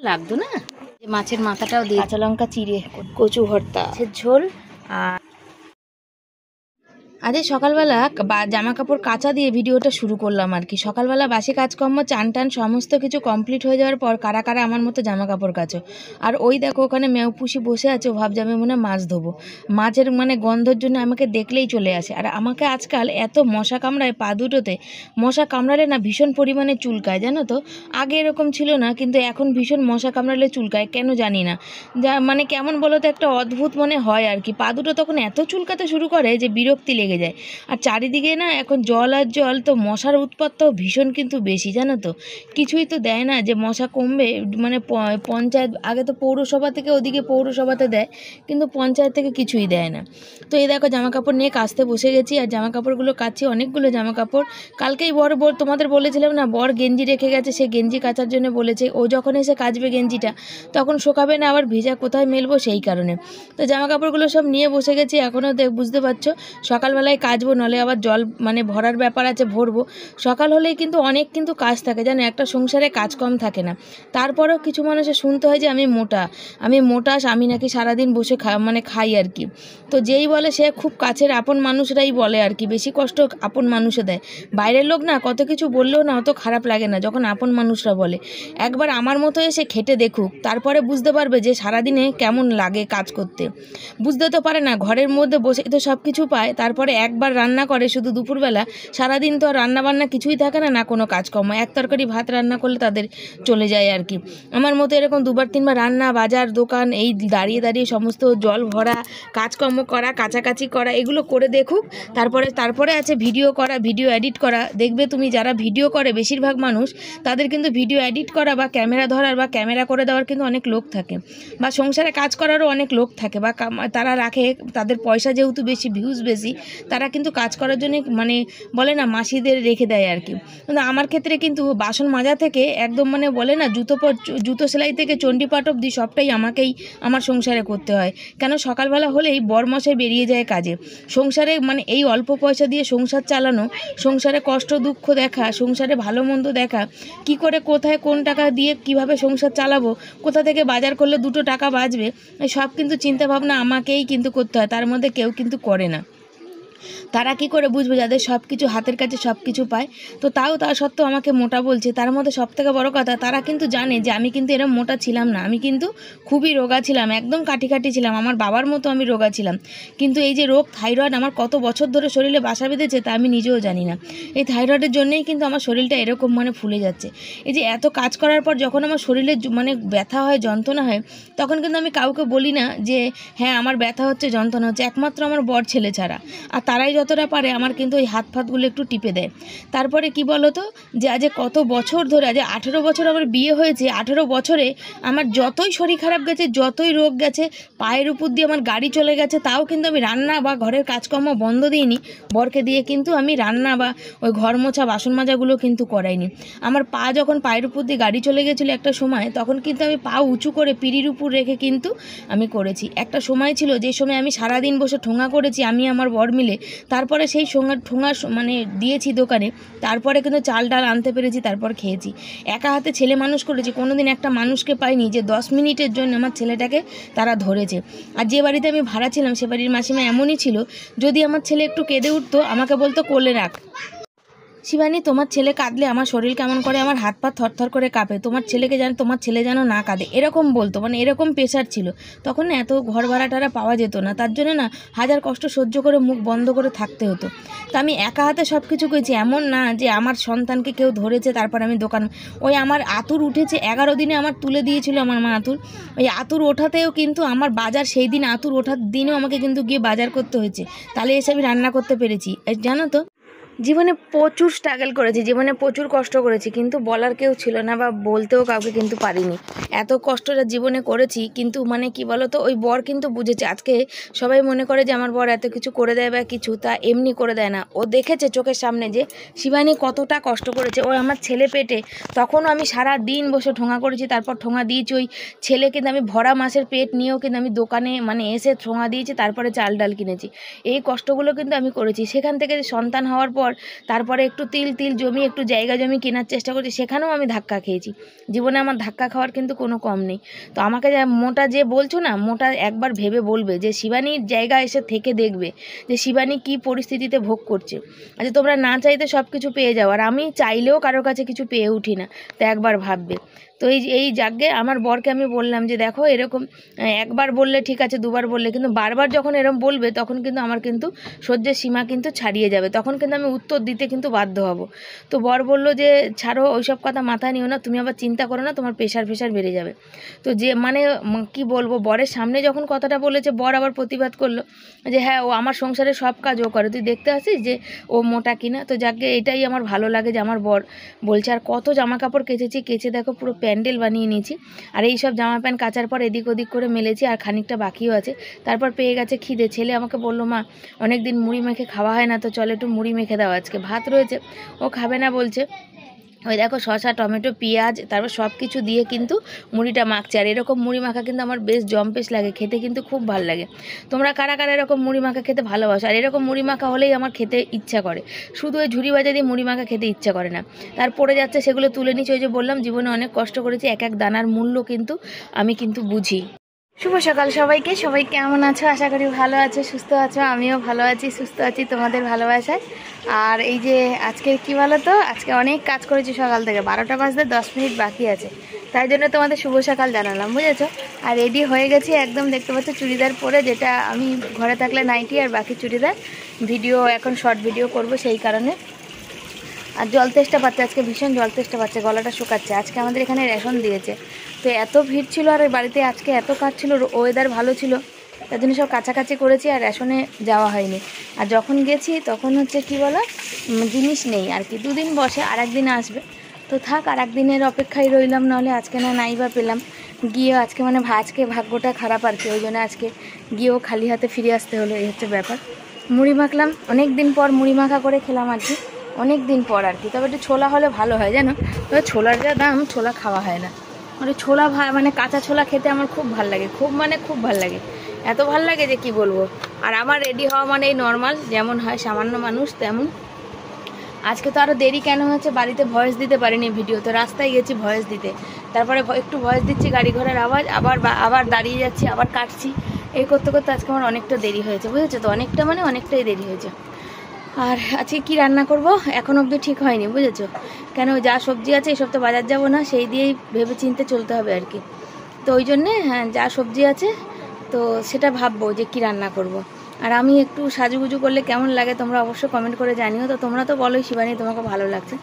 লাগতো না, মাছের মাথাটাও দিয়ে কাঁচা লঙ্কা চিড়ে কচু ভর্তা, ঝোল। আর আজ সকালবেলা জামা কাপড় কাচা দিয়ে ভিডিওটা শুরু করলাম আর কি। সকালবেলা বাসি কাজকর্ম চান টান সমস্ত কিছু কমপ্লিট হয়ে যাওয়ার পর কারা কারা আমার মতো জামা কাপড় কাচো। আর ওই দেখো ওখানে মেউপুষি বসে আছে, ও ভাবছে আমি মনে মাছ ধোবো। মাছের মানে গন্ধের জন্য আমাকে দেখলেই চলে আসে। আর আমাকে আজকাল এত মশা কামড়ায়, পা দুটোতে মশা কামড়ালে না ভীষণ পরিমাণে চুলকায়, জানো তো। আগে এরকম ছিল না, কিন্তু এখন ভীষণ মশা কামড়ালে চুলকায়, কেন জানি না। যা মানে কেমন বলো তো, একটা অদ্ভুত মনে হয় আর কি। পা দুটো তখন এত চুলকাতে শুরু করে যে বিরক্তি লেগে যায়। আর চারিদিকে না এখন জল আর জল, তো মশার উৎপাতটাও ভীষণ কিন্তু বেশি, জানো তো। কিছুই তো দেয় না যে মশা কমবে, মানে পঞ্চায়েত আগে তো পৌরসভা থেকে ওদিকে পৌরসভাতে দেয়, কিন্তু পঞ্চায়েত থেকে কিছুই দেয় না। তো এই দেখো জামা কাপড় নিয়ে কাচতে বসে গেছি। আর জামা কাপড়গুলো কাচছি, অনেকগুলো জামা কাপড়। কালকেই বর তোমাদের বলেছিলাম না, বর গেঞ্জি রেখে গেছে, সে গেঞ্জি কাচার জন্য বলেছে। ও যখন এসে কাচবে গেঞ্জিটা, তখন শোকাবে না, আবার ভেজা কোথায় মেলবো সেই কারণে। তো জামা কাপড়গুলো সব নিয়ে বসে গেছি। এখনও বুঝতে পারছো সকালবেলায় কাচবো, নলে আবার জল মানে ভরার ব্যাপার আছে, ভরবো। সকাল হলেই কিন্তু অনেক কিন্তু কাজ থাকে, জানো, একটা সংসারে কাজ কম থাকে না। তারপরেও কিছু মানুষের শুনতে হয় যে আমি মোটা, আমি নাকি সারাদিন বসে খাই আর কি। তো যেই বলে সে খুব কাছের আপন মানুষরাই বলে আর কি, বেশি কষ্ট আপন মানুষে দেয়। বাইরের লোক না কত কিছু বললেও না অত খারাপ লাগে না যখন আপন মানুষরা বলে। একবার আমার মতো এসে খেটে দেখুক, তারপরে বুঝতে পারবে যে সারাদিনে কেমন লাগে কাজ করতে। বুঝতে তো পারে না, ঘরের মধ্যে বসে তো সব কিছু পায়, তারপরে একবার রান্না করে শুধু দুপুরবেলা, সারাদিন তো আর রান্নাবান্না কিছুই থাকে না, না কোনো কাজকর্ম। এক তরকারি ভাত রান্না করলে তাদের চলে যায় আর কি। আমার মতো এরকম দুবার তিনবার রান্না, বাজার, দোকান, এই দাঁড়িয়ে দাঁড়িয়ে সমস্ত জল ভরা, কাজকর্ম করা, কাছাকাছি করা, এগুলো করে দেখুক। তারপরে আছে ভিডিও করা, ভিডিও এডিট করা। দেখবে তুমি যারা ভিডিও করে বেশিরভাগ মানুষ, তাদের কিন্তু ভিডিও এডিট করা বা ক্যামেরা ধরার বা ক্যামেরা করে দেওয়ার কিন্তু অনেক লোক থাকে, বা সংসারে কাজ করারও অনেক লোক থাকে, বা তারা রাখে। তাদের পয়সা যেহেতু বেশি, ভিউজ বেশি, তারা কিন্তু কাজ করার জন্য মানে বলে না মাসিদের রেখে দেয় আর কি। কিন্তু আমার ক্ষেত্রে কিন্তু বাসন মাজা থেকে একদম মানে বলে না জুতো সেলাই থেকে চণ্ডীপাঠ অবধি সবটাই আমাকেই আমার সংসারে করতে হয়। কেন, সকালবেলা হলেই বরমশাই বেরিয়ে যায় কাজে। সংসারে মানে এই অল্প পয়সা দিয়ে সংসার চালানো, সংসারে কষ্ট দুঃখ দেখা, সংসারে ভালো মন্দ দেখা, কি করে কোথায় কোন টাকা দিয়ে কিভাবে সংসার চালাবো, কোথা থেকে বাজার করলে দুটো টাকা বাঁচবে, সব কিন্তু চিন্তাভাবনা আমাকেই কিন্তু করতে হয়। তার মধ্যে কেউ কিন্তু করে না। তারা কি করে বুঝবে যাদের সব কিছু হাতের কাছে সব কিছু পায়। তো তা সত্ত্বেও আমাকে মোটা বলছে। তার মধ্যে সবথেকে বড় কথা, তারা কিন্তু জানে যে আমি কিন্তু এরকম মোটা ছিলাম না, আমি কিন্তু খুবই রোগা ছিলাম, একদম কাটি ছিলাম, আমার বাবার মতো আমি রোগা ছিলাম। কিন্তু এই যে রোগ থাইরয়েড আমার কত বছর ধরে শরীরে বাসা বেঁধেছে তা আমি নিজেও জানি না। এই থাইরয়েডের জন্যেই কিন্তু আমার শরীরটা এরকম মানে ফুলে যাচ্ছে। এই যে এত কাজ করার পর যখন আমার শরীরে মানে ব্যথা হয়, যন্ত্রণা হয়, তখন কিন্তু আমি কাউকে বলি না যে হ্যাঁ আমার ব্যথা হচ্ছে, যন্ত্রণা হচ্ছে, একমাত্র আমার বর ছেলে ছাড়া। আর তারাই যতটা পারে আমার কিন্তু ওই হাত ফাতগুলো একটু টিপে দেয়। তারপরে কি বলো তো, যে আজ কত বছর ধরে, আজ 18 বছর আমার বিয়ে হয়েছে, 18 বছরে আমার যতই শরীর খারাপ গেছে, যতই রোগ গেছে, পায়ের উপর দিয়ে আমার গাড়ি চলে গেছে, তাও কিন্তু আমি রান্না বা ঘরের কাজকর্ম বন্ধ দিইনি। বরকে দিয়ে কিন্তু আমি রান্না বা ওই ঘর মোছা বাসন মাজাগুলো কিন্তু করাইনি। আমার পা যখন পায়ের উপর দিয়ে গাড়ি চলে গেছিলো একটা সময়, তখন কিন্তু আমি পা উঁচু করে পিঁড়ির উপর রেখে কিন্তু আমি করেছি। একটা সময় ছিল যে সময় আমি সারাদিন বসে ঠোঙা করেছি, আমি আমার বর মিলে। তারপরে সেই ঠোঙা মানে দিয়েছি দোকানে, তারপরে কিন্তু চাল ডাল আনতে পেরেছি, তারপর খেয়েছি। একা হাতে ছেলে মানুষ করেছি, কোনোদিন একটা মানুষকে পাইনি যে 10 মিনিটের জন্য আমার ছেলেটাকে তারা ধরেছে। আর যে বাড়িতে আমি ভাড়া ছিলাম, সে বাড়ির মাসিমা এমনই ছিল, যদি আমার ছেলে একটু কেঁদে উঠতো, আমাকে বলতো কোলে রাখ। শিবানী, তোমার ছেলে কাঁদলে আমার শরীর কেমন করে, আমার হাত পা থরথর করে কাঁপে, তোমার ছেলে যেন না কাঁদে, এরকম বলতো। মানে এরকম প্রেশার ছিল তখন। না এত ঘর ভাড়াটারা পাওয়া যেত না, তার জন্য না হাজার কষ্ট সহ্য করে মুখ বন্ধ করে থাকতে হতো। তা আমি একা হাতে সব কিছু করেছি, এমন না যে আমার সন্তানকে কেউ ধরেছে তারপর আমি দোকান। ওই আমার আতুর উঠেছে 11 দিনে, আমার তুলে দিয়েছিল আমার মা আতুর। ওই আতুর ওঠাতেও কিন্তু আমার বাজার, সেই দিন আতুর ওঠার দিনেও আমাকে কিন্তু গিয়ে বাজার করতে হয়েছে, তাহলে এসে আমি রান্না করতে পেরেছি, জানো তো। জীবনে প্রচুর স্ট্রাগল করেছি, জীবনে প্রচুর কষ্ট করেছি, কিন্তু বলার কেউ ছিল না বা বলতেও কাউকে কিন্তু পারিনি। এত কষ্টটা জীবনে করেছি, কিন্তু মানে কি বলতো, ওই বর কিন্তু বুঝেছে। আজকে সবাই মনে করে যে আমার বর এত কিছু করে দেয় বা কিছু, তা এমনি করে দেয় না। ও দেখেছে চোখের সামনে যে শিবানী কতটা কষ্ট করেছে। ওই আমার ছেলে পেটে তখনও আমি সারা দিন বসে ঠোঙা করেছি, তারপর ঠোঙা দিয়েছি। ওই ছেলে কিন্তু আমি ভরা মাসের পেট নিয়েও কিন্তু আমি দোকানে মানে এসে ঠোঙা দিয়েছি, তারপরে চাল ডাল কিনেছি। এই কষ্টগুলো কিন্তু আমি করেছি। সেখান থেকে সন্তান হওয়ার পর পর তারপরে একটু তিল জমি একটু জায়গা জমি কেনার চেষ্টা করছি, সেখানেও আমি ধাক্কা খেয়েছি। জীবনে আমার ধাক্কা খাওয়ার কিন্তু কোনো কম নেই। তো আমাকে মোটা যে বলছো না, মোটা একবার ভেবে বলবে যে শিবানীর জায়গা এসে থেকে দেখবে যে শিবানী কী পরিস্থিতিতে ভোগ করছে। আচ্ছা, তোমরা না চাইতে সব কিছু পেয়ে যাও, আর আমি চাইলেও কারোর কাছে কিছু পেয়ে উঠি না, তো একবার ভাববে। তো এই যাগ্গে আমার বরকে আমি বললাম যে দেখো এরকম একবার বললে ঠিক আছে, দুবার বললে, কিন্তু বারবার যখন এরকম বলবে তখন কিন্তু আমার কিন্তু সহ্যের সীমা কিন্তু ছাড়িয়ে যাবে, তখন কিন্তু আমি উত্তর দিতে কিন্তু বাধ্য হব। তো বর বলল যে ছাড়ো, ওইসব কথা মাথায় নিও না, তুমি আবার চিন্তা করো না, তোমার প্রেশার বেড়ে যাবে। তো যে মানে কি বলবো, বরের সামনে যখন কথাটা বলেছে, বর আবার প্রতিবাদ করলো যে হ্যাঁ, ও আমার সংসারে সব কাজ ও করে, তুই দেখতে আসিস যে ও মোটা কিনা। তো যাকে এটাই আমার ভালো লাগে যে আমার বর বলছে। আর কত জামা কাপড় কেচে দেখো পুরো প্যান্ডেল বানিয়ে নিয়েছি। আর এই সব জামা প্যান্ট কাচার পর এদিক ওদিক করে মেলেছি, আর খানিকটা বাকিও আছে। তারপর পেয়ে গেছে খিদে, ছেলে আমাকে বললো মা অনেক দিন মুড়ি মেখে খাওয়া হয় না, তো চলো একটু মুড়ি মেখে দাও, আজকে ভাত রয়েছে। ও খাবে না বলছে। ওই দেখো শসা টমেটো পেঁয়াজ তারপর সব কিছু দিয়ে কিন্তু মুড়িটা মাখছে। আর এরকম মুড়ি মাখা কিন্তু আমার বেশ জম্পেশ লাগে, খেতে কিন্তু খুব ভালো লাগে। তোমরা কারা কারা এরকম মুড়ি মাখা খেতে ভালোবাসো? আর এরকম মুড়ি মাখা হলেই আমার খেতে ইচ্ছা করে, শুধু ওই ঝুড়ি বাজা দিয়ে মুড়ি মাখা খেতে ইচ্ছা করে না। তার পড়ে যাচ্ছে সেগুলো তুলে নিচ্ছি। ওই যে বললাম জীবনে অনেক কষ্ট করেছি, এক এক দানার মূল্য কিন্তু আমি কিন্তু বুঝি। শুভ সকাল সবাইকে, সবাই কেমন আছো? আশা করি ভালো আছো, সুস্থ আছো। আমিও ভালো আছি, সুস্থ আছি তোমাদের ভালোবাসায়। আর এই যে আজকে কি বলো তো, আজকে অনেক কাজ করেছি সকাল থেকে, 12টা বাজতে 10 মিনিট বাকি আছে, তাই জন্য তোমাদের শুভ সকাল জানালাম, বুঝেছো? আর রেডি হয়ে গেছি একদম, দেখতে পাচ্ছ চুড়িদার পরে, যেটা আমি ঘরে থাকলে নাইটি আর বাকি চুড়িদার। ভিডিও এখন শর্ট ভিডিও করব সেই কারণে। আর জল তেষ্টা পাচ্ছে, আজকে ভীষণ জল তেষ্টা পাচ্ছে, গলাটা শুকাচ্ছে। আজকে আমাদের এখানে রেশন দিয়েছে, তো এত ভিড় ছিল, আর বাড়িতে আজকে এত কাজ ছিল, ওয়েদার ভালো ছিল, তার জন্য সব কাছাকাছি করেছি, আর রেশনে যাওয়া হয়নি। আর যখন গেছি তখন হচ্ছে কি বলো, জিনিস নেই আর কি, 2 দিন বসে আর একদিন আসবে, তো থাক আর একদিনের অপেক্ষায় রইলাম, নাহলে আজকে নাই বা পেলাম। গিয়েও আজকে মানে আজকে ভাগ্যটা খারাপ আর কি, ওই জন্য আজকে গিয়েও খালি হাতে ফিরে আসতে হলো, এই হচ্ছে ব্যাপার। মুড়ি মাখলাম, অনেক দিন পর মুড়ি মাখা করে খেলাম আর কি, অনেক দিন পর আর কি। তবে একটু ছোলা হলে ভালো হয় জানো, তবে ছোলার যা দাম, ছোলা খাওয়া হয় না। মানে ছোলা মানে কাঁচা ছোলা খেতে আমার খুব ভাল লাগে, খুব ভাল লাগে, এত ভাল লাগে যে কি বলবো। আর আমার রেডি হওয়া মানে এই নর্মাল, যেমন হয় সামান্য মানুষ তেমন। আজকে তো আরও দেরি কেন হয়েছে, বাড়িতে ভয়েস দিতে পারিনি ভিডিও, তো রাস্তায় গেছি ভয়েস দিতে, তারপরে একটু ভয়েস দিচ্ছি, গাড়ি ঘোড়ার আওয়াজ, আবার দাঁড়িয়ে যাচ্ছি, আবার কাটছি, এই করতে করতে আজকে আমার অনেকটা দেরি হয়েছে, বুঝেছো তো? অনেকটা মানে অনেকটাই দেরি হয়েছে। আর আজকে কি রান্না করব এখন অবধি ঠিক হয়নি, বুঝেছো? কেন যা সবজি আছে এসব তো বাজার যাব না, সেই দিয়েই ভেবে চিন্তে চলতে হবে আর কি। তো ওই জন্যে হ্যাঁ, যা সবজি আছে তো সেটা ভাববো যে কি রান্না করব। আর আমি একটু সাজুগুজু করলে কেমন লাগে তোমরা অবশ্যই কমেন্ট করে জানিও। তো তোমরা তো বলোই শিবানী তোমাকে ভালো লাগছে,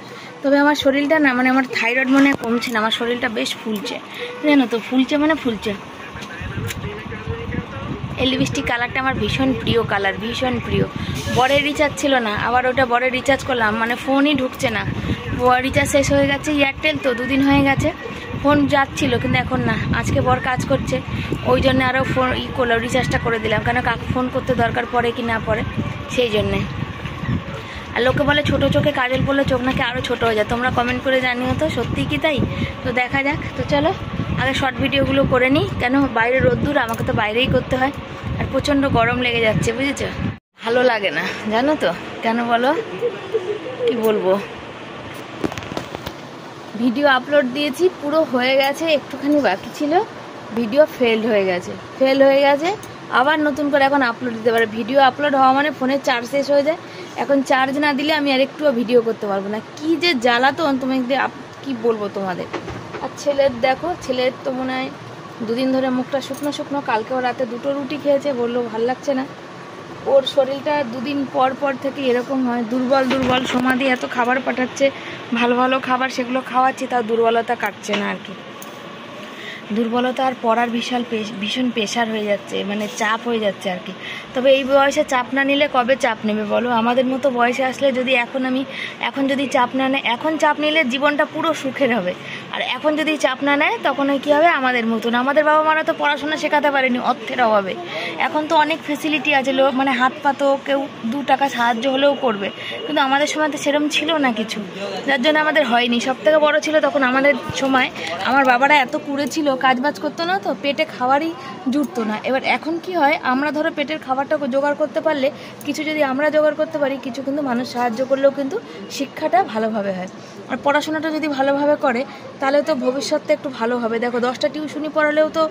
তবে আমার শরীরটা না, মানে আমার থাইরয়েড মনে কমছে না, আমার শরীরটা বেশ ফুলছে, জানো তো? ফুলছে মানে ফুলছে। এই লিপস্টিক কালারটা আমার ভীষণ প্রিয় কালার, ভীষণ প্রিয়। বরের রিচার্জ ছিল না, আবার ওটা বরের রিচার্জ করলাম, মানে ফোনই ঢুকছে না, রিচার্জ শেষ হয়ে গেছে, এয়ারটেল তো 2 দিন হয়ে গেছে, ফোন যাচ্ছিলো কিন্তু এখন না। আজকে বর কাজ করছে, ওই জন্য আরও ফোন করলো, রিচার্জটা করে দিলাম, কেন কাকে ফোন করতে দরকার পড়ে কি না পড়ে সেই জন্যে। আর লোকে বলে ছোটো চোখে কাজল পড়লে চোখ নাকি আরও ছোটো হয়ে যায়, তোমরা কমেন্ট করে জানিও তো সত্যি কি তাই? তো দেখা যাক। তো চলো আগে শর্ট ভিডিওগুলো করে নিই, কেন বাইরে রোদ্দুর, আমাকে তো বাইরেই করতে হয়, আর প্রচণ্ড গরম লেগে যাচ্ছে, বুঝেছো? ভালো লাগে না জানো তো, কেন বলো? কি বলবো, ভিডিও আপলোড দিয়েছি পুরো হয়ে গেছে, একটুখানি বাকি ছিল, ভিডিও ফেল হয়ে গেছে, আবার নতুন করে এখন আপলোড দিতে পারে। ভিডিও আপলোড হওয়া মানে ফোনের চার্জ শেষ হয়ে যায়, এখন চার্জ না দিলে আমি আর একটুও ভিডিও করতে পারবো না, কি যে জ্বালাতন তুমি কি বলবো তোমাদের। আর ছেলের দেখো, ছেলের তো মনে হয় 2 দিন ধরে মুখটা শুকনো শুকনো, কালকেও রাতে 2টো রুটি খেয়েছে, বললো ভাল লাগছে না। ওর শরীরটা 2 দিন পর থেকে এরকম হয়, দুর্বল। সমাধি এত খাবার পাঠাচ্ছে, ভালো ভালো খাবার, সেগুলো খাওয়াচ্ছি, তাও দুর্বলতা কাটছে না আর কি। দুর্বলতা আর পড়ার ভীষণ প্রেশার হয়ে যাচ্ছে, মানে চাপ হয়ে যাচ্ছে আর কি। তবে এই বয়সে চাপ না নিলে কবে চাপ নেবে বলো? আমাদের মতো বয়সে আসলে যদি এখন যদি চাপ না নেয়, এখন চাপ নিলে জীবনটা পুরো সুখের হবে, আর এখন যদি চাপ না নেয় তখন কী হবে আমাদের মতন। আমাদের বাবা মারা তো পড়াশোনা শেখাতে পারেনি অর্থের অভাবে। এখন তো অনেক ফেসিলিটি আছে, মানে হাত পাতো কেউ 2 টাকা সাহায্য হলেও করবে, কিন্তু আমাদের সময় তো সেরকম ছিল না কিছু, যার জন্য আমাদের হয়নি। সবথেকে বড় ছিল তখন আমাদের সময় আমার বাবারা এত কুড়ে ছিল, কাজবাজ করতো না, তো পেটে খাওয়ারই জুটতো না। এবার এখন কি হয়, আমরা ধরো পেটের খাবারটাকে জোগাড় করতে পারলে, কিছু যদি আমরা জোগাড় করতে পারি, কিছু কিন্তু মানুষ সাহায্য করলেও কিন্তু শিক্ষাটা ভালোভাবে হয়। আর পড়াশোনাটা যদি ভালোভাবে করে তাহলে তো ভবিষ্যৎটা একটু ভালো হবে। দেখো 10টা টিউশনি পড়ালেও তো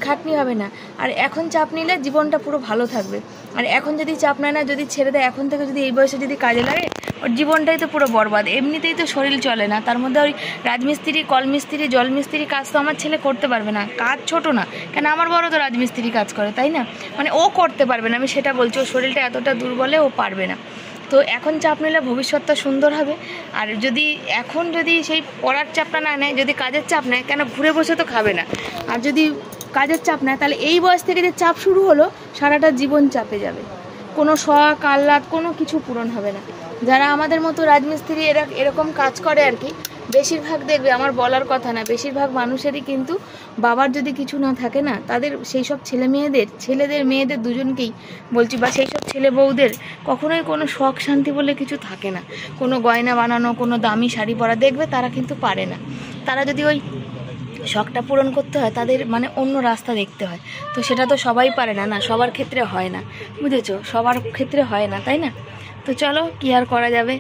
খাটনি হবে না। আর এখন চাপ নিলে জীবনটা পুরো ভালো থাকবে। আর এখন যদি চাপ নেয় না, যদি ছেড়ে দেয়, এখন থেকে যদি এই বয়সে যদি কাজে লাগে, ওর জীবনটাই তো পুরো বরবাদ। এমনিতেই তো শরীর চলে না, তার মধ্যে ওই রাজমিস্ত্রি, কলমিস্ত্রি, জলমিস্ত্রি কাজ তো আমার ছেলে করতে পারবে না। কাজ ছোট না কেন, আমার বড় তো রাজমিস্ত্রি কাজ করে, তাই না? মানে ও করতে পারবে না, আমি সেটা বলছি। ওর শরীরটা এতটা দুর্বলে ও পারবে না। তো এখন চাপ নিলে ভবিষ্যৎটা সুন্দর হবে। আর যদি এখন যদি সেই পড়ার চাপটা না নেয়, যদি কাজের চাপ নেয়, কেন ঘুরে বসে তো খাবে না। আর যদি কাজের চাপ নেয়, তাহলে এই বয়স থেকে যে চাপ শুরু হলো, সারাটা জীবন চাপে যাবে, কোনো শখ আহ্লাদ কোনো কিছু পূরণ হবে না। যারা আমাদের মতো রাজমিস্ত্রি এরকম কাজ করে আর কি, বেশিরভাগ দেখবে, আমার বলার কথা না, বেশিরভাগ মানুষেরই কিন্তু বাবার যদি কিছু না থাকে না, তাদের সেই সব ছেলেদের মেয়েদের দুজনকেই বলছি, বা সেই সব ছেলে বউদের কখনোই কোনো শখ শান্তি বলে কিছু থাকে না। কোনো গয়না বানানো, কোনো দামি শাড়ি পরা, দেখবে তারা কিন্তু পারে না। তারা যদি ওই শখটা পূরণ করতে হয়, তাদের মানে অন্য রাস্তা দেখতে হয়। তো সেটা তো সবাই পারে না, সবার ক্ষেত্রে হয় না, বুঝেছো? সবার ক্ষেত্রে হয় না, তাই না? তো চলো, কি আর করা যাবে,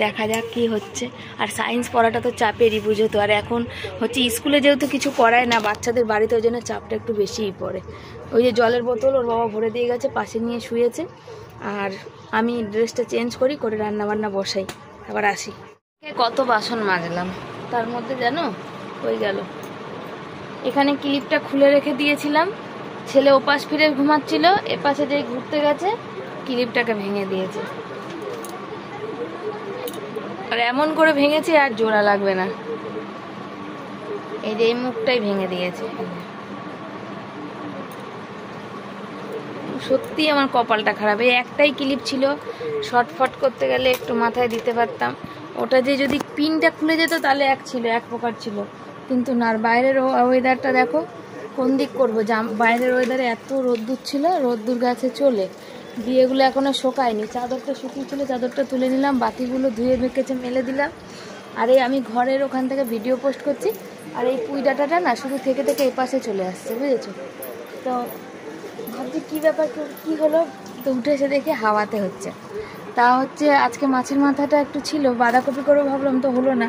দেখা যাক কি হচ্ছে। আর সায়েন্স পড়াটা তো চাপেরই, বুঝো তো। আর এখন হচ্ছে স্কুলে যেহেতু কিছু পড়ায় না বাচ্চাদের, বাড়িতে ওই জন্য চাপটা একটু বেশিই পড়ে। ওই যে জলের বোতল ওর বাবা ভরে দিয়ে গেছে, পাশে নিয়ে শুয়েছে। আর আমি ড্রেসটা চেঞ্জ করে রান্নাবান্না বসাই, আবার আসি। কত বাসন মাজলাম, তার মধ্যে জানো হয়ে গেল। এখানে ক্লিপটা খুলে রেখে দিয়েছিলাম, ছেলে ওপাশ ফিরে ঘুমাচ্ছিল, এপাশে যে ঘুরতে গেছে ক্লিপটাকে ভেঙে দিয়েছে। আর এমন করে ভেঙেছে আর জোড়া লাগবে না, এই যে এই মুখটাই ভেঙে দিয়েছে। সত্যি আমার কপালটা খারাপ। এই একটাই ক্লিপ ছিল, শর্টফট করতে গেলে একটু মাথায় দিতে পারতাম। ওটা যে যদি পিনটা খুলে যেত তাহলে এক প্রকার ছিল, কিন্তু না। বাইরের ওয়েদারটা দেখো, কোন দিক করবো? বাইরের ওয়েদারে এত রোদ্দুর ছিল, রোদ্দুর গাছে চলে দিয়ে এগুলো এখনো শোকায়নি। চাদরটা শুকিয়েছিল, চাদরটা তুলে নিলাম, বাতিগুলো ধুয়ে মেখেছে মেলে দিলাম। আর এই আমি ঘরের ওখান থেকে ভিডিও পোস্ট করছি, আর এই পুঁই ডাঁটাটা না শুধু থেকে এই পাশে চলে আসছে, বুঝেছো? তো ভাবছি কী ব্যাপার, কী হলো। তো উঠে এসে দেখি হাওয়াতে হচ্ছে। তা হচ্ছে আজকে মাছের মাথাটা একটু ছিল, বাঁধাকপি করবো ভাবলাম, তো হলো না।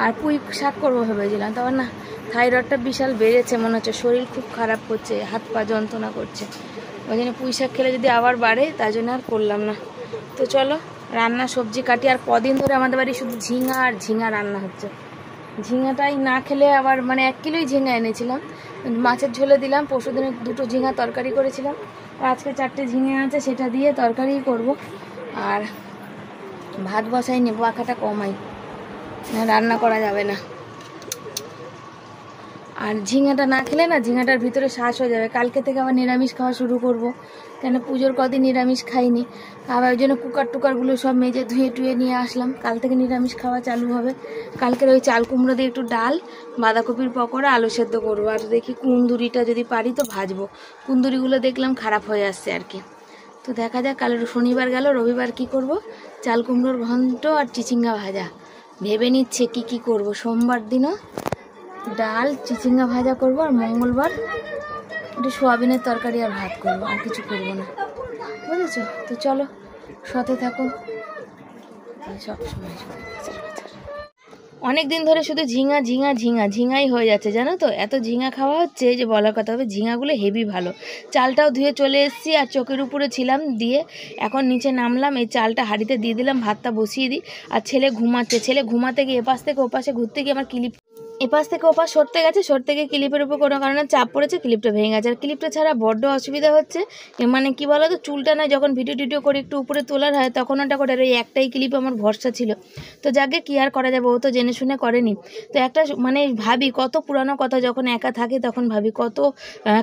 আর পুঁই শাক করবো ভেবেছিলাম, তারপর না, থাইরয়েডটা বিশাল বেড়েছে মনে হচ্ছে, শরীর খুব খারাপ করছে, হাত পা যন্ত্রণা করছে। ওই জন্য পুঁই শাক খেলে যদি আবার বাড়ে, তাই জন্য আর করলাম না। তো চলো রান্না সবজি কাটি। আর কদিন ধরে আমাদের বাড়ি শুধু ঝিঙা আর ঝিঙা রান্না হচ্ছে। ঝিঙাটাই না খেলে আবার, মানে 1 কিলোই ঝিঙা এনেছিলাম, মাছের ঝোলে দিলাম। পরশুদিনে 2টো ঝিঙা তরকারি করেছিলাম, আর আজকে 4টে ঝিঙে আছে, সেটা দিয়ে তরকারি করব। আর ভাত বসাই নেবো, আঁকাটা কমাই, রান্না করা যাবে না। আর ঝিঙাটা না খেলে না, ঝিঙাটার ভিতরে শ্বাস হয়ে যাবে। কালকে থেকে আবার নিরামিষ খাওয়া শুরু করব, কেন পুজোর কদিন নিরামিষ খাইনি। আবার ওই জন্য কুকারগুলো সব মেজে ধুয়ে টুয়ে নিয়ে আসলাম। কাল থেকে নিরামিষ খাওয়া চালু হবে। কালকের ওই চাল কুমড়ো দিয়ে একটু ডাল, বাঁধাকপির পকোড়া, আলু সেদ্ধ করবো। আর দেখি কুন্দুরিটা যদি পারি তো ভাজবো। কুন্দুরিগুলো দেখলাম খারাপ হয়ে আসছে আর কি। তো দেখা যাক, কাল শনিবার গেল, রবিবার কি করব? চাল কুমড়োর ঘন্ট আর চিচিঙ্গা ভাজা ভেবে নিচ্ছে কি করব। সোমবার দিনও ডাল চিচিঙ্গা ভাজা করব, আর মঙ্গলবার একটু সোয়াবিনের তরকারি আর ভাত করব, আর কিছু করব না, বুঝেছো? তো চলো সাথে থাকো। সবসময় অনেক দিন ধরে শুধু ঝিঙাই হয়ে যাচ্ছে, জানো তো? এত ঝিঙা খাওয়া হচ্ছে যে বলার কথা হবে। ঝিঙাগুলো হেভি ভালো। চালটাও ধুয়ে চলে এসেছি, আর চোখের উপরে ছিলাম দিয়ে এখন নিচে নামলাম। এই চালটা হাঁড়িতে দিয়ে দিলাম, ভাতটা বসিয়ে দিই। আর ছেলে ঘুমাচ্ছে, ছেলে ঘুমাতে গিয়ে এপাশ থেকে ওপাশে ঘুরতে গিয়ে আমার ক্লিপ, এপাশ থেকে ওপাশ সরতে গেছে, সরতে গিয়ে ক্লিপের উপর কোনো কারণে চাপ পড়েছে, ক্লিপটা ভেঙে গেছে। আর ক্লিপটা ছাড়া বড্ড অসুবিধা হচ্ছে, মানে কি বলো তো, চুলটা না যখন ভিডিও করে একটু উপরে তোলার হয়, তখন ওটা করে। আর এই একটাই ক্লিপ আমার ভরসা ছিল। তো যাকে কি আর করা যাবে, ও তো জেনে শুনে করেনি। তো একটা মানে ভাবি, কত পুরানো কথা, যখন একা থাকে তখন ভাবি কত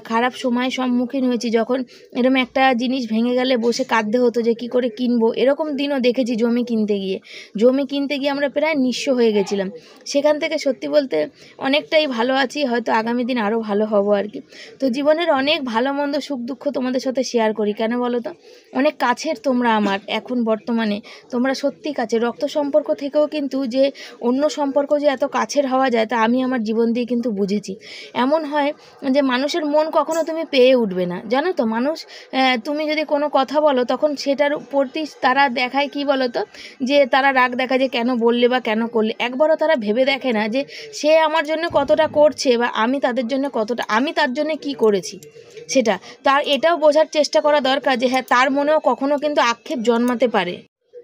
খারাপ সময়ের সম্মুখীন হয়েছি, যখন এরকম একটা জিনিস ভেঙে গেলে বসে কাঁদতে হতো যে কি করে কিনবো। এরকম দিনও দেখেছি জমি কিনতে গিয়ে আমরা প্রায় নিঃস্ব হয়ে গেছিলাম। সেখান থেকে সত্যি বলতে অনেকটাই ভালো আছি, হয়তো আগামী দিন আরও ভালো হব আর কি। তো জীবনের অনেক ভালো মন্দ সুখ দুঃখ তোমাদের সাথে শেয়ার করি, কেন বলো তো? অনেক কাছের তোমরা আমার এখন বর্তমানে, তোমরা সত্যি কাছে, রক্ত সম্পর্ক থেকেও কিন্তু যে অন্য সম্পর্ক যে এত কাছের হওয়া যায় তা আমি আমার জীবন দিয়ে কিন্তু বুঝেছি। এমন হয় যে মানুষের মন কখনো তুমি পেয়ে উঠবে না, জানো তো। মানুষ তুমি যদি কোনো কথা বলো তখন সেটার প্রতি তারা দেখায় কি বলো তো, যে তারা রাগ দেখায় যে কেন বললে বা কেন করলে। একবারও তারা ভেবে দেখে না যে সে আমার জন্য কতটা করছে বা আমি তাদের জন্য কতটা, আমি তার জন্য কি করেছি সেটা। তার এটাও বোঝার চেষ্টা করা দরকার যে হ্যাঁ, তার মনেও কখনো কিন্তু আক্ষেপ জন্মাতে পারে।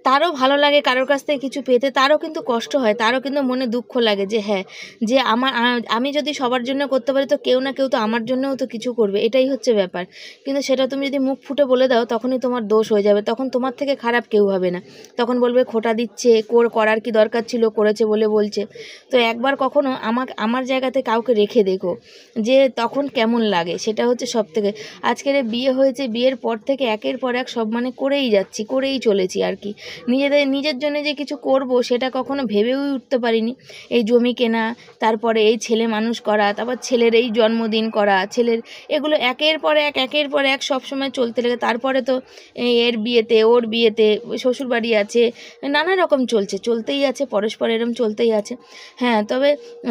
তারও ভালো লাগে কারোর কাছ থেকে কিছু পেতে, তারও কিন্তু কষ্ট হয়, তারও কিন্তু মনে দুঃখ লাগে যে হ্যাঁ, যে আমি যদি সবার জন্য করতে পারি তো কেউ না কেউ তো আমার জন্যও তো কিছু করবে, এটাই হচ্ছে ব্যাপার। কিন্তু সেটা তুমি যদি মুখ ফুটে বলে দাও তখনই তোমার দোষ হয়ে যাবে, তখন তোমার থেকে খারাপ কেউ হবে না, তখন বলবে খোঁটা দিচ্ছে, করার কি দরকার ছিল, করেছে বলে বলছে। তো একবার কখনো আমার জায়গাতে কাউকে রেখে দেখো যে তখন কেমন লাগে, সেটা হচ্ছে সব থেকে। আজকের বিয়ে হয়েছে, বিয়ের পর থেকে একের পর এক সব মানে করেই যাচ্ছি, করেই চলেছি আর কি। নিজের জন্য যে কিছু করব সেটা কখনো ভেবেও উঠতে পারিনি। এই জমি কেনা, তারপরে এই ছেলে মানুষ করা, তারপর ছেলের এই জন্মদিন করা, ছেলের এগুলো একের পর এক সবসময় চলতে লেগে। তারপরে তো এর বিয়েতে, ওর বিয়েতে, শ্বশুরবাড়ি আছে, নানা রকম চলতেই আছে, পরস্পর এরম চলতেই আছে। হ্যাঁ, তবে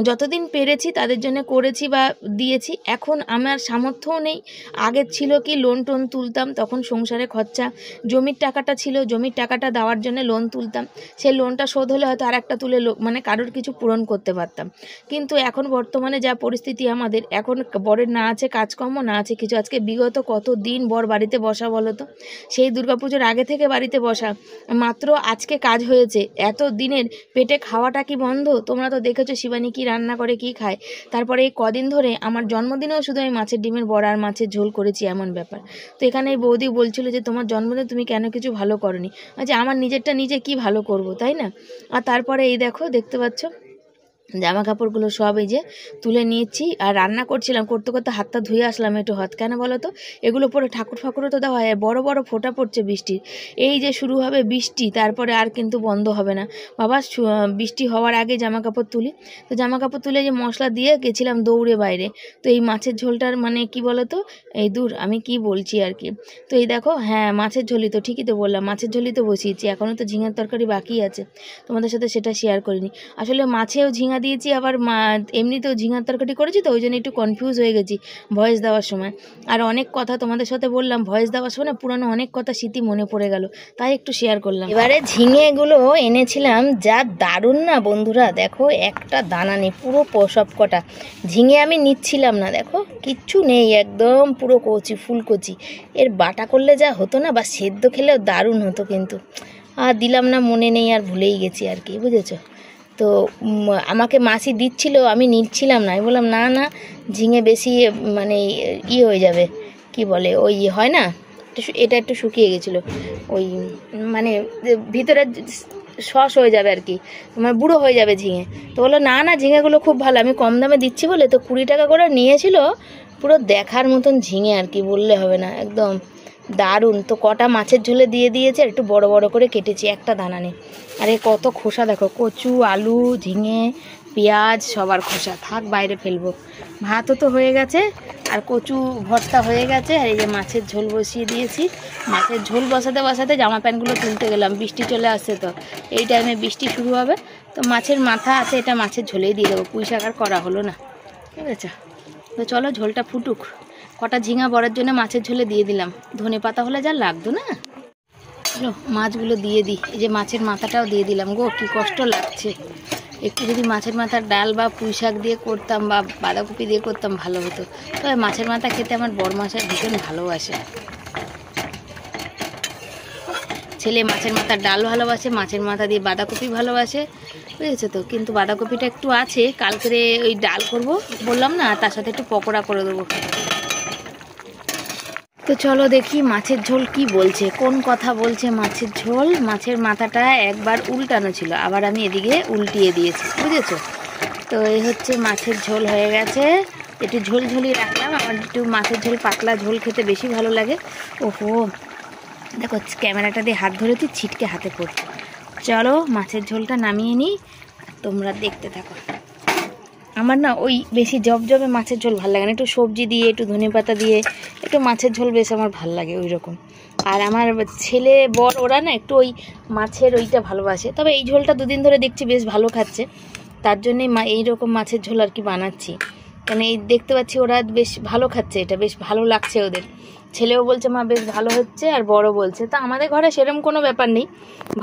যতদিন পেরেছি তাদের জন্য করেছি বা দিয়েছি। এখন আমার সামর্থ্যও নেই। আগে ছিল কি লোন টোন তুলতাম, তখন সংসারে খরচা, জমির টাকাটা ছিল, জমির টাকাটা দেওয়ার জন্য লোন তুলতাম, সেই লোনটা শোধ হলে হয়তো আর একটা তুলে মানে কারোর কিছু পূরণ করতে পারতাম। কিন্তু এখন বর্তমানে যা পরিস্থিতি আমাদের, এখন বরের না আছে কাজকর্ম, না আছে কিছু। আজকে বিগত কত দিন বর বাড়িতে বসা বলো তো, সেই দুর্গাপুজোর আগে থেকে বাড়িতে বসা, মাত্র আজকে কাজ হয়েছে। এত দিনের পেটে খাওয়াটা কি বন্ধ? তোমরা তো দেখেছো শিবানী কি রান্না করে, কি খায়। তারপরে এই কদিন ধরে আমার জন্মদিনেও শুধু আমি মাছের ডিমের বড়া আর মাছের ঝোল করেছি, এমন ব্যাপার। তো এখানে এই বৌদি বলছিল যে তোমার জন্মদিনে তুমি কেন কিছু ভালো করনি। আচ্ছা, আমার নিজেরটা নিজে কি ভালো করব, তাই না? আর তারপরে এই দেখো, দেখতে পাচ্ছ জামা কাপড়গুলো সব এই যে তুলে নিয়েছি। আর রান্না করছিলাম, করতে করতে হাতটা ধুয়ে আসলাম একটু হাত, কেন বলো তো, এগুলো পরে ঠাকুর ফাকুরও তো দেওয়া হয়। বড় বড় ফোঁটা পড়ছে বৃষ্টির, এই যে শুরু হবে বৃষ্টি, তারপরে আর কিন্তু বন্ধ হবে না বাবা। বৃষ্টি হওয়ার আগে জামা কাপড় তুলি। তো জামা কাপড় তুলে যে মশলা দিয়ে গেছিলাম দৌড়ে বাইরে। তো এই মাছের ঝোলটার মানে কি বলো তো, এই দূর আমি কি বলছি আর কি। তো এই দেখো, হ্যাঁ মাছের ঝোলই তো, ঠিকই তো বললাম, মাছের ঝোলই তো বসিয়েছি। এখনও তো ঝিঙের তরকারি বাকি আছে, তোমাদের সাথে সেটা শেয়ার করিনি। আসলে মাছেও ঝিঙা দিয়েছি, আবার এমনিতেও ঝিঙার তরকারি করেছি, তো ওই জন্য একটু কনফিউজ হয়ে গেছি ভয়েস দেওয়ার সময়। আর অনেক কথা তোমাদের সাথে বললাম ভয়েস দেওয়ার সময়, না পুরানো অনেক কথা স্মৃতি মনে পড়ে গেল, তাই একটু শেয়ার করলাম। এবারে ঝিঙেগুলো এনেছিলাম, যা দারুণ না বন্ধুরা, দেখো একটা দানা নেই, পুরো সব কটা ঝিঙে আমি নিচ্ছিলাম না, দেখো কিচ্ছু নেই, একদম পুরো কচি, ফুলকচি। এর বাটা করলে যা হতো না, বা সেদ্ধ খেলেও দারুণ হতো, কিন্তু আর দিলাম না, মনে নেই, আর ভুলেই গেছি আর কি, বুঝেছো। তো আমাকে মাছি দিচ্ছিল, আমি নিচ্ছিলাম না, আমি বললাম না না, ঝিঙে বেশি মানে হয়ে যাবে, কি বলে ওই হয় না, এটা একটু শুকিয়ে গেছিলো, ওই মানে ভিতরে সস হয়ে যাবে আর কি, মানে বুড়ো হয়ে যাবে ঝিঙে। তো বললো না না, ঝিঙেগুলো খুব ভালো, আমি কম দামে দিচ্ছি বলে তো 20 টাকা করে নিয়েছিল, পুরো দেখার মতন ঝিঙে আর কি, বললে হবে না, একদম দারুণ। তো কটা মাছের ঝোলে দিয়ে দিয়েছে, একটু বড় বড় করে কেটেছি, একটা দানা নেই। আরে কত খোসা দেখো, কচু, আলু, ঝিঙে, পেঁয়াজ, সবার খোসা, থাক বাইরে ফেলবো। ভাতও তো হয়ে গেছে, আর কচু ভর্তা হয়ে গেছে, আর এই যে মাছের ঝোল বসিয়ে দিয়েছি। মাছের ঝোল বসাতে বসাতে জামা প্যান্টগুলো তুলতে গেলাম, বৃষ্টি চলে আসছে, তো এই টাইমে বৃষ্টি শুরু হবে। তো মাছের মাথা আছে, এটা মাছের ঝোলেই দিয়ে দেবো, পুঁই শাক আর করা হলো না, ঠিক আছে। তো চলো ঝোলটা ফুটুক, কটা ঝিঙা বড়ার জন্য মাছের ঝোলে দিয়ে দিলাম, ধনে পাতা হলে যা লাগতো না। চলো মাছগুলো দিয়ে দিই, এই যে মাছের মাথাটাও দিয়ে দিলাম গো, কি কষ্ট লাগছে। একটু যদি মাছের মাথার ডাল বা পুঁই শাক দিয়ে করতাম বা বাঁধাকপি দিয়ে করতাম ভালো হতো। তবে মাছের মাথা খেতে আমার বড়মশাই ভীষণ ভালোবাসে, ছেলে মাছের মাথার ডাল ভালোবাসে, মাছের মাথা দিয়ে বাঁধাকপি ভালোবাসে, বুঝেছো তো। কিন্তু বাঁধাকপিটা একটু আছে, কালকে ওই ডাল করব বললাম না, তার সাথে একটু পকোড়া করে দেবো। তো চলো দেখি মাছের ঝোল কি বলছে, কোন কথা বলছে মাছের ঝোল। মাছের মাথাটা একবার উল্টানো ছিল, আবার আমি এদিকে উল্টিয়ে দিয়েছি, বুঝেছো। তো এই হচ্ছে মাছের ঝোল হয়ে গেছে, একটু ঝোলঝোলি রাখলাম, আমার একটু মাছের ঝোল পাতলা ঝোল খেতে বেশি ভালো লাগে। ওহো দেখো, ক্যামেরাটা দিয়ে হাত ধরেছি, ছিটকে হাতে পড়ছে। চলো মাছের ঝোলটা নামিয়ে নিই, তোমরা দেখতে থাকো। আমার না ওই বেশি জবে মাছের ঝোল ভালো লাগে না, একটু সবজি দিয়ে একটু ধনেপাতা দিয়ে একটু মাছের ঝোল বেশ আমার ভালো লাগে ওই রকম। আর আমার ছেলে বর ওরা না একটু ওই মাছের ওইটা ভালোবাসে, তবে এই ঝোলটা দুদিন ধরে দেখছি বেশ ভালো খাচ্ছে, তার জন্যই এইরকম মাছের ঝোল আর কি বানাচ্ছি। কারণ এই দেখতে পাচ্ছি ওরা বেশ ভালো খাচ্ছে, এটা বেশ ভালো লাগছে ওদের। ছেলেও বলছে মা বেশ ভালো হচ্ছে, আর বড় বলছে। তা আমাদের ঘরে সেরকম কোনো ব্যাপার নেই,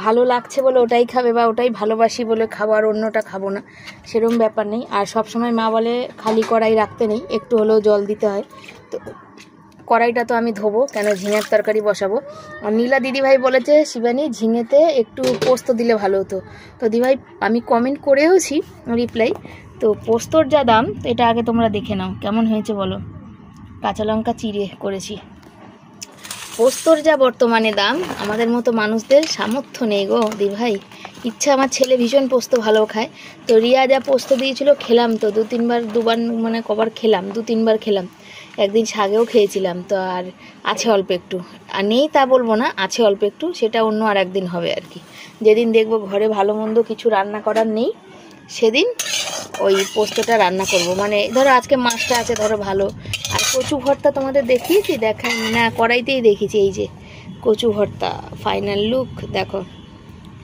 ভালো লাগছে বলে ওটাই খাবে বা ওটাই ভালোবাসি বলে খাবো আর অন্যটা খাবো না, সেরকম ব্যাপার নেই। আর সব সময় মা বলে খালি কড়াই রাখতে নেই, একটু হলেও জল দিতে হয়। তো কড়াইটা তো আমি ধোবো, কেন ঝিঙের তরকারি বসাবো। আর নীলা দিদিভাই বলেছে শিবানী ঝিঙেতে একটু পোস্ত দিলে ভালো হতো। তো দিদিভাই আমি কমেন্ট করেওছি রিপ্লাই, তো পোস্তর যা দাম এটা আগে তোমরা দেখে নাও কেমন হয়েছে বলো। কাঁচা লঙ্কা চিড়ে করেছি। পোস্তর যা বর্তমানে দাম, আমাদের মতো মানুষদের সামর্থ্য নেই গো দিভাই। ইচ্ছা, আমার ছেলে ভীষণ পোস্ত ভালো খায়, তো রিয়া যা পোস্ত দিয়েছিল খেলাম তো দুবার মানে কবার খেলাম, 2-3 বার খেলাম। একদিন শাকেও খেয়েছিলাম, তো আর আছে অল্প একটু, আর নেই তা বলবো না, আছে অল্প একটু, সেটা অন্য আর একদিন হবে আর কি। যেদিন দেখবো ঘরে ভালো মন্দ কিছু রান্না করার নেই সেদিন ওই পোস্তটা রান্না করব। মানে ধরো আজকে মাছটা আছে ধরো ভালো, আর কচু ভর্তা তোমাদের দেখিয়েছি, দেখাই না কড়াইতেই দেখিয়েছি। এই যে কচু ভর্তা ফাইনাল লুক দেখো,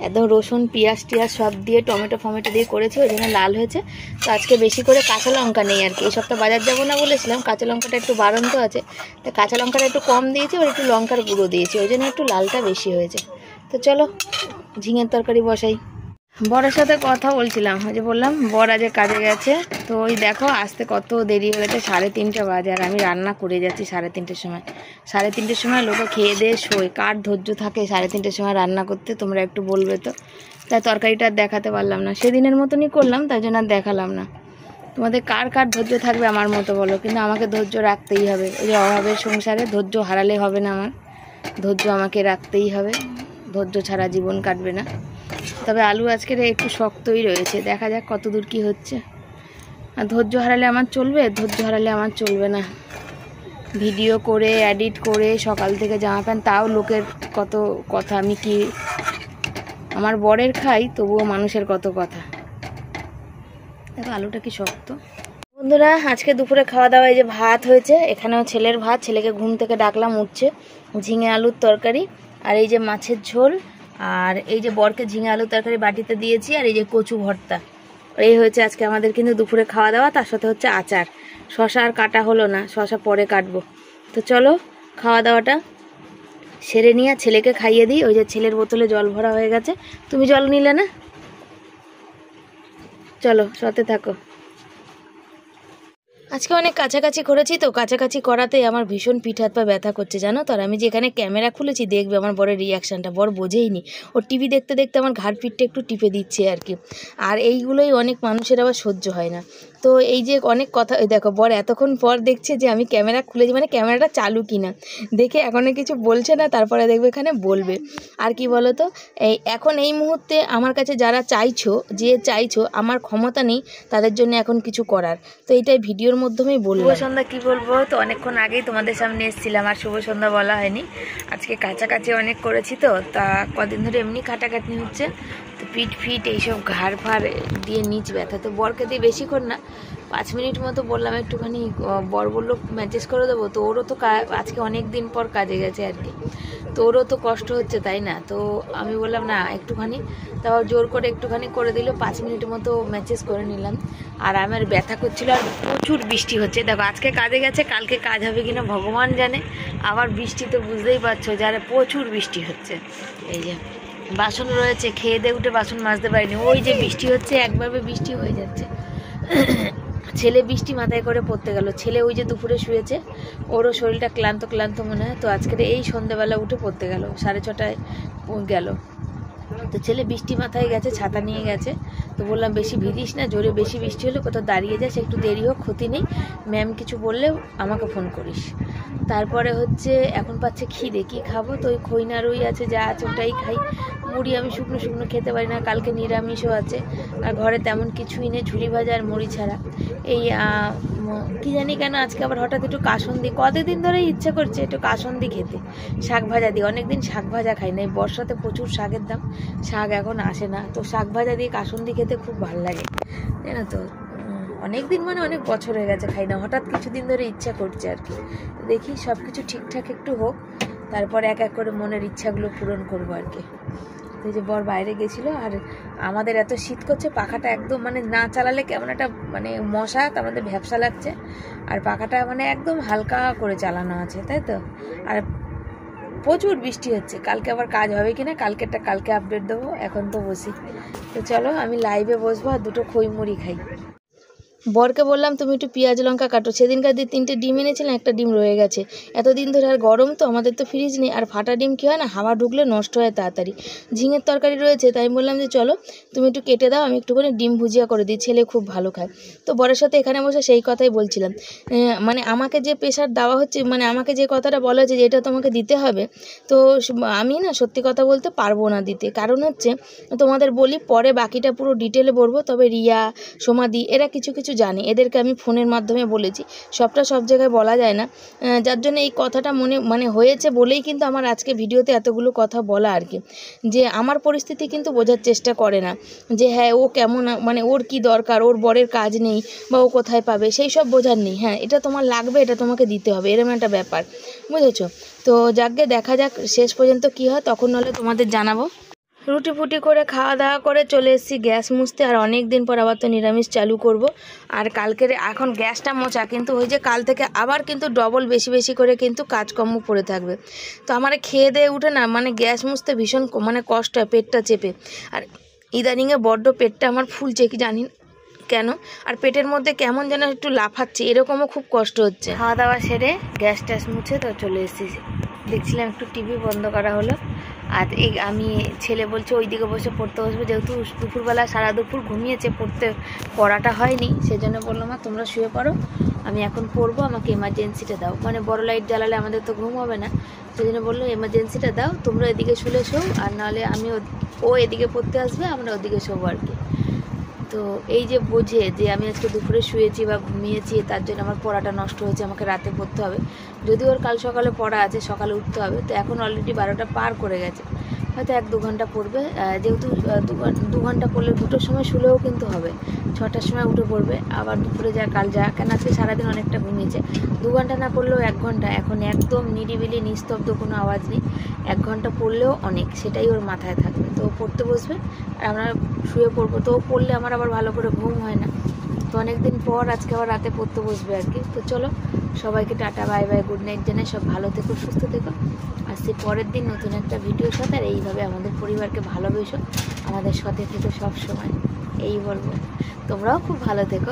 একদম রসুন পেঁয়াজ টিয়াজ সব দিয়ে টমেটো ফমেটো দিয়ে করেছি, ওই জন্য লাল হয়েছে। তো আজকে বেশি করে কাঁচা লঙ্কা নেই আর কি, এই সপ্তাহ বাজার যাবো না বলেছিলাম, কাঁচা লঙ্কাটা একটু বাড়ন্ত আছে, তো কাঁচা লঙ্কাটা একটু কম দিয়েছি, আর একটু লঙ্কার গুঁড়ো দিয়েছি, ওই জন্য একটু লালটা বেশি হয়েছে। তো চলো ঝিঙের তরকারি বসাই। বরের সাথে কথা বলছিলাম, ওই যে বললাম বর আজ কাজে গেছে, তো ওই দেখো আসতে কত দেরি হয়ে গেছে, 3:30 বাজে, আর আমি রান্না করে যাচ্ছি 3:30 সময়। 3:30 সময় লোকে খেয়ে দিয়ে শোয়, কার ধৈর্য থাকে 3:30 সময় রান্না করতে তোমরা একটু বলবে তো। তাই তরকারিটা আর দেখাতে পারলাম না, সেদিনের মতনই করলাম, তাই জন্য আর দেখালাম না। তোমাদের কার কার ধৈর্য থাকবে আমার মতো বলো, কিন্তু আমাকে ধৈর্য রাখতেই হবে। ওই যে অভাবের সংসারে ধৈর্য হারালে হবে না, আমার ধৈর্য আমাকে রাখতেই হবে, ধৈর্য ছাড়া জীবন কাটবে না। তবে আলু আজকের একটু শক্তই রয়েছে, দেখা যাক কত দূর কী হচ্ছে। আর ধৈর্য হারালে আমার চলবে, ধৈর্য হারালে আমার চলবে না। ভিডিও করে এডিট করে সকাল থেকে জামা প্যান্ট, তাও লোকের কত কথা, আমি কি আমার বরের খাই তবুও মানুষের কত কথা। দেখো আলুটা কি শক্ত। বন্ধুরা আজকে দুপুরে খাওয়া দাওয়া এই যে ভাত হয়েছে, এখানেও ছেলের ভাত, ছেলেকে ঘুম থেকে ডাকলাম উঠছে, ঝিঙে আলুর তরকারি, আর এই যে মাছের ঝোল, আর এই যে বরকে ঝিঙে আলুর তরকারি বাটিতে দিয়েছি, আর এই যে কচু ভর্তা। এই হয়েছে আজকে আমাদের কিন্তু দুপুরে খাওয়া দাওয়া, তার সাথে হচ্ছে আচার। শশা আর কাটা হলো না, শশা পরে কাটবো। তো চলো খাওয়া দাওয়াটা সেরে নিয়ে ছেলেকে খাইয়ে দিই। ওই যে ছেলের বোতলে জল ভরা হয়ে গেছে, তুমি জল নিলে না? চলো সাথে থাকো। আজকে অনেক কাছাকাছি করেছি, তো কাছাকাছি করাতেই আমার ভীষণ পিঠ হাত পা ব্যথা করছে জানো তো। আর আমি যে এখানে ক্যামেরা খুলেছি দেখবে আমার বরের রিয়াকশানটা, বর বোঝেইনি, ওর টিভি দেখতে দেখতে আমার ঘাড় পিঠটা একটু টিপে দিচ্ছে আর কি। আর এইগুলোই অনেক মানুষের আবার সহ্য হয় না। তো এই যে অনেক কথা, দেখো বর এতক্ষণ পর দেখছে যে আমি ক্যামেরা খুলেছি, মানে ক্যামেরাটা চালু কিনা দেখে এখনও কিছু বলছে না, তারপরে দেখবে এখানে বলবে। আর কি বলো তো, এখন এই মুহূর্তে আমার কাছে যারা চাইছো আমার ক্ষমতা নেই তাদের জন্য এখন কিছু করার, তো এইটাই ভিডিওর মাধ্যমেই বলবো। শুভ সন্ধ্যা কি বলবো, তো অনেকক্ষণ আগেই তোমাদের সামনে এসেছিলাম, আর শুভ সন্ধ্যা বলা হয়নি। আজকে কাছাকাছি অনেক করেছি, তো তা কদিন ধরে এমনি খাটাখাটনি হচ্ছে, তো পিঠ এইসব ঘাড় ফাড় দিয়ে নিচ ব্যথা। তো বরকে দিয়ে বেশিক্ষণ না, 5 মিনিট মতো বললাম একটুখানি, বর বললো ম্যাসেজ করে দেবো। তো ওরও তো আজকে অনেক দিন পর কাজে গেছে আর কি, তো ওরও তো কষ্ট হচ্ছে তাই না। তো আমি বললাম না একটুখানি, তাও জোর করে একটুখানি করে দিল, 5 মিনিট মতো ম্যাসেজ করে নিলাম। আর আমার ব্যথা করছিল, আর প্রচুর বৃষ্টি হচ্ছে। দেখো আজকে কাজে গেছে, কালকে কাজ হবে কিনা ভগবান জানে। আবার বৃষ্টি তো বুঝতেই পারছো, যারা প্রচুর বৃষ্টি হচ্ছে। এই যে বাসন রয়েছে, খেয়ে দিয়ে উঠে বাসন মাজতে পারিনি, ওই যে বৃষ্টি হচ্ছে, একভাবে বৃষ্টি হয়ে যাচ্ছে। ছেলে বৃষ্টি মাথায় করে পড়তে গেল, ছেলে ওই যে দুপুরে শুয়েছে, ওরও শরীরটা ক্লান্ত মনে হয়, তো আজকের এই সন্ধ্যেবেলা উঠে পড়তে গেল, 6:30টায় গেল। তো ছেলে বৃষ্টি মাথায় গেছে, ছাতা নিয়ে গেছে, তো বললাম বেশি ভিজিস না, জোরে বেশি বৃষ্টি হলে কোথাও দাঁড়িয়ে যাস, একটু দেরি হোক ক্ষতি নেই, ম্যাম কিছু বললেও আমাকে ফোন করিস। তারপরে হচ্ছে এখন পাচ্ছে খিদে, কি খাবো, তো ওই খৈনা রুই আছে, যা আছে ওটাই খাই। মুড়ি আমি শুকনো খেতে পারি না, কালকে নিরামিষও আছে, আর ঘরে তেমন কিছুই নেই, ঝুড়ি ভাজা আর মুড়ি ছাড়া। এই কি জানি কেন আজকে আবার হঠাৎ একটু কাসুন্দি, কতদিন ধরেই ইচ্ছা করছে একটু কাসুন্দি খেতে, শাক ভাজা দিয়ে। অনেকদিন শাক ভাজা খাই না, এই বর্ষাতে প্রচুর শাকের দাম, শাক এখন আসে না, তো শাক ভাজা দিয়ে কাসুন্দি খেতে খুব ভালো লাগে জানো তো। অনেক দিন মানে অনেক বছর হয়ে গেছে খাই না, হঠাৎ কিছুদিন ধরে ইচ্ছা করছে আর কি। দেখি সব কিছু ঠিকঠাক একটু হোক, তারপর এক এক করে মনের ইচ্ছাগুলো পূরণ করবো আর কি। এই যে বর বাইরে গেছিলো, আর আমাদের এত শীত করছে, পাখাটা একদম মানে না চালালে কেমন একটা মানে মশা আমাদের ভ্যাপসা লাগছে, আর পাখাটা মানে একদম হালকা করে চালানো আছে, তাই তো। আর প্রচুর বৃষ্টি হচ্ছে, কালকে আবার কাজ হবে কিনা কালকে আপডেট দেবো। এখন তো বসি, তো চলো আমি লাইভে বসবো আর দুটো খই মুড়ি খাই। বরকে বললাম তুমি একটু পেঁয়াজ লঙ্কা কাটো, সেদিনকার 3টে ডিম এনেছিলাম, একটা ডিম রয়ে গেছে। এতদিন ধরে আর গরম তো, আমাদের তো ফ্রিজ নেই, আর ফাটা ডিম কী হয় না, হাওয়া ঢুকলে নষ্ট হয় তাড়াতাড়ি। ঝিঙের তরকারি রয়েছে, তাই আমি বললাম যে চলো তুমি একটু কেটে দাও, আমি একটুখানি ডিম ভুজিয়া করে দিই, ছেলে খুব ভালো খায়। তো বরের সাথে এখানে বসে সেই কথাই বলছিলাম, মানে আমাকে যে প্রেশার দেওয়া হচ্ছে, মানে আমাকে যে কথাটা বলা হচ্ছে যে এটা তোমাকে দিতে হবে, তো আমি না সত্যি কথা বলতে পারবো না দিতে। কারণ হচ্ছে তোমাদের বলি, পরে বাকিটা পুরো ডিটেলে বলবো, তবে রিয়া, সোমাদি এরা কিছু কিছু জানে, এদেরকে আমি ফোনের মাধ্যমে বলেছি, সবটা সব জায়গায় বলা যায় না। যার জন্য এই কথাটা মানে হয়েছে বলেই কিন্তু আমার আজকে ভিডিওতে এতগুলো কথা বলা আর কি। যে আমার পরিস্থিতি কিন্তু বোঝার চেষ্টা করে না, যে হ্যাঁ ও কেমন, মানে ওর কি দরকার, ওর বরের কাজ নেই বা ও কোথায় পাবে, সেই সব বোঝার নেই। হ্যাঁ এটা তোমার লাগবে, এটা তোমাকে দিতে হবে, এরকম একটা ব্যাপার, বুঝেছো। তো যাকে দেখা যাক শেষ পর্যন্ত কি হয়, তখন নাহলে তোমাদের জানাবো। রুটি ফুটি করে খাওয়া দাওয়া করে চলে এসেছি গ্যাস মুছতে, আর অনেক দিন পর আবার তো নিরামিষ চালু করব। আর কালকের এখন গ্যাসটা মোছা, কিন্তু ওই যে কাল থেকে আবার কিন্তু ডবল বেশি বেশি করে কিন্তু কাজকর্ম পড়ে থাকবে। তো আমার খেয়ে দিয়ে উঠে না মানে গ্যাস মুছতে ভীষণ মানে কষ্ট হয়, পেটটা চেপে। আর ইদানিংয়ে বড্ড পেটটা আমার ফুলছে, কি জানি কেন, আর পেটের মধ্যে কেমন যেন একটু লাফাচ্ছে, এরকমও খুব কষ্ট হচ্ছে। খাওয়া দাওয়া সেরে গ্যাস ট্যাস মুছে তো চলে এসেছি, দেখছিলাম একটু টিভি বন্ধ করা হলো। আর এই আমি ছেলে বলছে ওই দিকে বসে পড়তে বসবো, যেহেতু দুপুরবেলা সারা দুপুর ঘুমিয়েছে, পড়াটা হয়নি, সেজন্য বললাম মা তোমরা শুয়ে পড়ো, আমি এখন পড়বো, আমাকে এমার্জেন্সিটা দাও, মানে বড় লাইট জ্বালালে আমাদের তো ঘুম হবে না, সেজন্য বললো এমার্জেন্সিটা দাও, তোমরা এদিকে শুলে শো, আর নাহলে ও এদিকে পড়তে আসবে, আমরা ওদিকে শোবো আর কি। তো এই যে বোঝে যে আমি আজকে দুপুরে শুয়েছি বা ঘুমিয়েছি, তার জন্য আমার পড়াটা নষ্ট হয়েছে, আমাকে রাতে পড়তে হবে, যদিও ওর কাল সকালে পড়া আছে, সকালে উঠতে হবে। তো এখন অলরেডি 12টা পার করে গেছে, হয়তো 1-2 ঘন্টা পড়বে, যেহেতু 2 ঘন্টা পড়লে 2টোর সময় শুলেও কিন্তু হবে, 6টার সময় উঠে পড়বে, আবার দুপুরে কাল কেন আজকে সারাদিন অনেকটা ঘুমিয়েছে, 2 ঘন্টা না পড়লেও 1 ঘন্টা, এখন একদম নিরিবিলি নিস্তব্ধ, কোনো আওয়াজ নেই, 1 ঘন্টা পড়লেও অনেক, সেটাই ওর মাথায় থাকবে। তো পড়তে বসবে আর আমরা শুয়ে পড়বো, তো পড়লে আমার আবার ভালো করে ঘুম হয় না। তো অনেকদিন পর আজকে আবার রাতে পড়তে বসবে আর কি। তো চলো সবাইকে tata bye bye, good night জানাই, সব ভালো থেকো, সুস্থ থেকো, আসছি পরের দিন নতুন একটা ভিডিওর সাথে। আর এইভাবে আমাদের পরিবারকে ভালোবেসো, আমাদের সাথে থেকো সব সময়, এই বলবো। তোমরাও খুব ভালো থেকো।